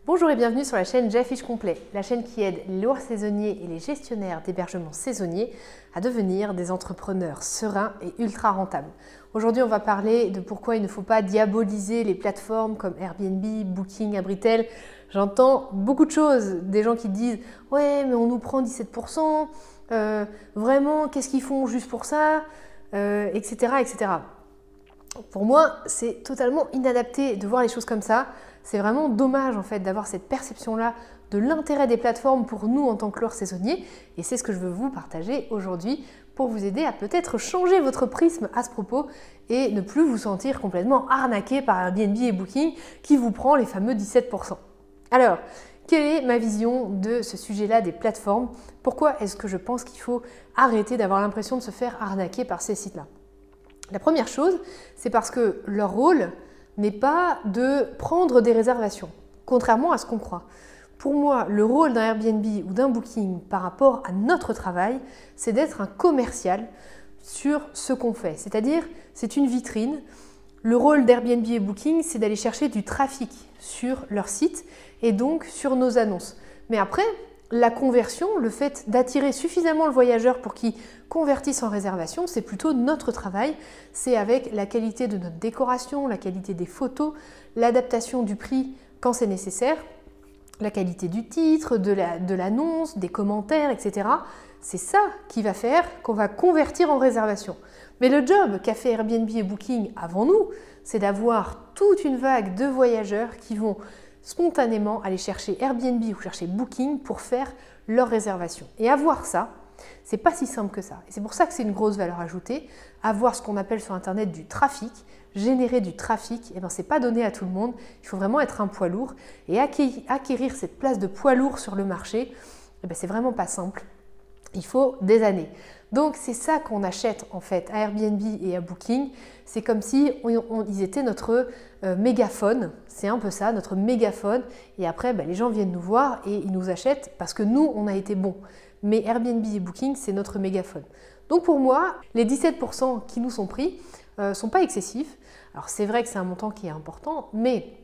Bonjour et bienvenue sur la chaîne J'affiche complet, la chaîne qui aide les loueurs saisonniers et les gestionnaires d'hébergement saisonnier à devenir des entrepreneurs sereins et ultra rentables. Aujourd'hui, on va parler de pourquoi il ne faut pas diaboliser les plateformes comme Airbnb, Booking, Abritel. J'entends beaucoup de choses, des gens qui disent « Ouais, mais on nous prend 17%, vraiment, qu'est-ce qu'ils font juste pour ça ?» etc., etc. Pour moi, c'est totalement inadapté de voir les choses comme ça. C'est vraiment dommage en fait d'avoir cette perception-là de l'intérêt des plateformes pour nous en tant que loueurs saisonniers. Et c'est ce que je veux vous partager aujourd'hui pour vous aider à peut-être changer votre prisme à ce propos et ne plus vous sentir complètement arnaqué par Airbnb et Booking qui vous prend les fameux 17%. Alors, quelle est ma vision de ce sujet-là des plateformes? Pourquoi est-ce que je pense qu'il faut arrêter d'avoir l'impression de se faire arnaquer par ces sites-là? La première chose, c'est parce que leur rôle n'est pas de prendre des réservations, contrairement à ce qu'on croit. Pour moi, le rôle d'un Airbnb ou d'un Booking par rapport à notre travail, c'est d'être un commercial sur ce qu'on fait. C'est-à-dire, c'est une vitrine. Le rôle d'Airbnb et Booking, c'est d'aller chercher du trafic sur leur site et donc sur nos annonces. Mais après, la conversion, le fait d'attirer suffisamment le voyageur pour qu'il convertisse en réservation, c'est plutôt notre travail. C'est avec la qualité de notre décoration, la qualité des photos, l'adaptation du prix quand c'est nécessaire, la qualité du titre, de l'annonce, des commentaires, etc. C'est ça qui va faire qu'on va convertir en réservation. Mais le job qu'a fait Airbnb et Booking avant nous, c'est d'avoir toute une vague de voyageurs qui vont spontanément aller chercher Airbnb ou chercher Booking pour faire leur réservation. Et avoir ça, c'est pas si simple que ça. Et c'est pour ça que c'est une grosse valeur ajoutée. Avoir ce qu'on appelle sur Internet du trafic, générer du trafic, c'est pas donné à tout le monde. Il faut vraiment être un poids lourd. Et acquérir cette place de poids lourd sur le marché, c'est vraiment pas simple. Il faut des années. Donc c'est ça qu'on achète en fait à Airbnb et à Booking. C'est comme si ils étaient notre mégaphone. C'est un peu ça, notre mégaphone. Et après, les gens viennent nous voir et ils nous achètent parce que nous, on a été bons. Mais Airbnb et Booking, c'est notre mégaphone. Donc pour moi, les 17% qui nous sont pris ne sont pas excessifs. Alors c'est vrai que c'est un montant qui est important, mais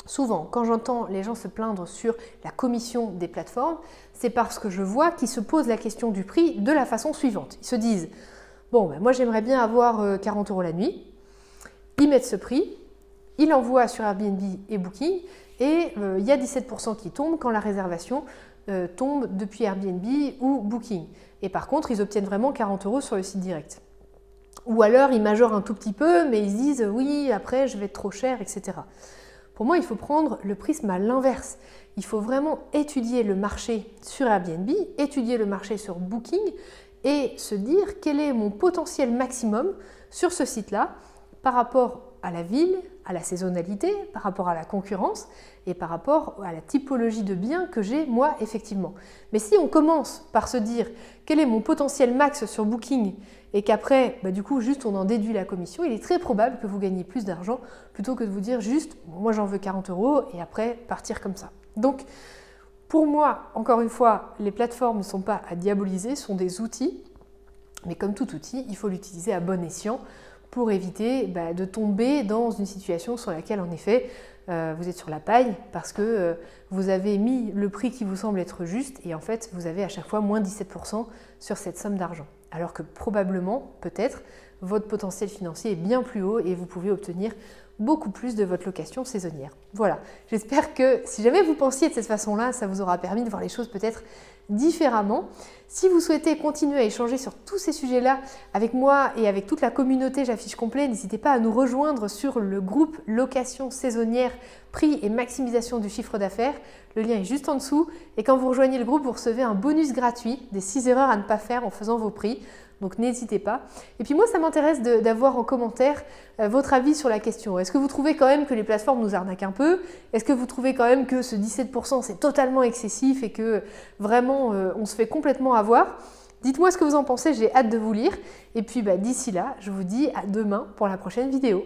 souvent, quand j'entends les gens se plaindre sur la commission des plateformes, c'est parce que je vois qu'ils se posent la question du prix de la façon suivante. Ils se disent « Bon, moi j'aimerais bien avoir 40 € la nuit ». Ils mettent ce prix, ils l'envoient sur Airbnb et Booking et il y a 17% qui tombent quand la réservation tombe depuis Airbnb ou Booking. Et par contre, ils obtiennent vraiment 40 € sur le site direct. Ou alors, ils majorent un tout petit peu, mais ils disent « Oui, après, je vais être trop cher, etc. » Pour moi, il faut prendre le prisme à l'inverse. Il faut vraiment étudier le marché sur Airbnb, étudier le marché sur Booking et se dire quel est mon potentiel maximum sur ce site-là par rapport à la ville, à la saisonnalité, par rapport à la concurrence et par rapport à la typologie de biens que j'ai moi effectivement. Mais si on commence par se dire quel est mon potentiel max sur Booking et qu'après, du coup, juste on en déduit la commission, il est très probable que vous gagniez plus d'argent plutôt que de vous dire juste moi j'en veux 40 € et après partir comme ça. Donc pour moi, encore une fois, les plateformes ne sont pas à diaboliser, sont des outils, mais comme tout outil, il faut l'utiliser à bon escient pour éviter de tomber dans une situation sur laquelle en effet vous êtes sur la paille parce que vous avez mis le prix qui vous semble être juste et en fait vous avez à chaque fois moins 17% sur cette somme d'argent. Alors que probablement, peut-être, votre potentiel financier est bien plus haut et vous pouvez obtenir beaucoup plus de votre location saisonnière. Voilà, j'espère que si jamais vous pensiez de cette façon-là, ça vous aura permis de voir les choses peut-être différemment. Si vous souhaitez continuer à échanger sur tous ces sujets-là avec moi et avec toute la communauté J'affiche complet, n'hésitez pas à nous rejoindre sur le groupe location saisonnière, prix et maximisation du chiffre d'affaires. Le lien est juste en dessous et quand vous rejoignez le groupe, vous recevez un bonus gratuit des 6 erreurs à ne pas faire en faisant vos prix. Donc n'hésitez pas. Et puis moi, ça m'intéresse d'avoir en commentaire votre avis sur la question. Est-ce que vous trouvez quand même que les plateformes nous arnaquent un peu? Est-ce que vous trouvez quand même que ce 17% c'est totalement excessif et que vraiment on se fait complètement avoir? Dites-moi ce que vous en pensez, j'ai hâte de vous lire. Et puis d'ici là, je vous dis à demain pour la prochaine vidéo.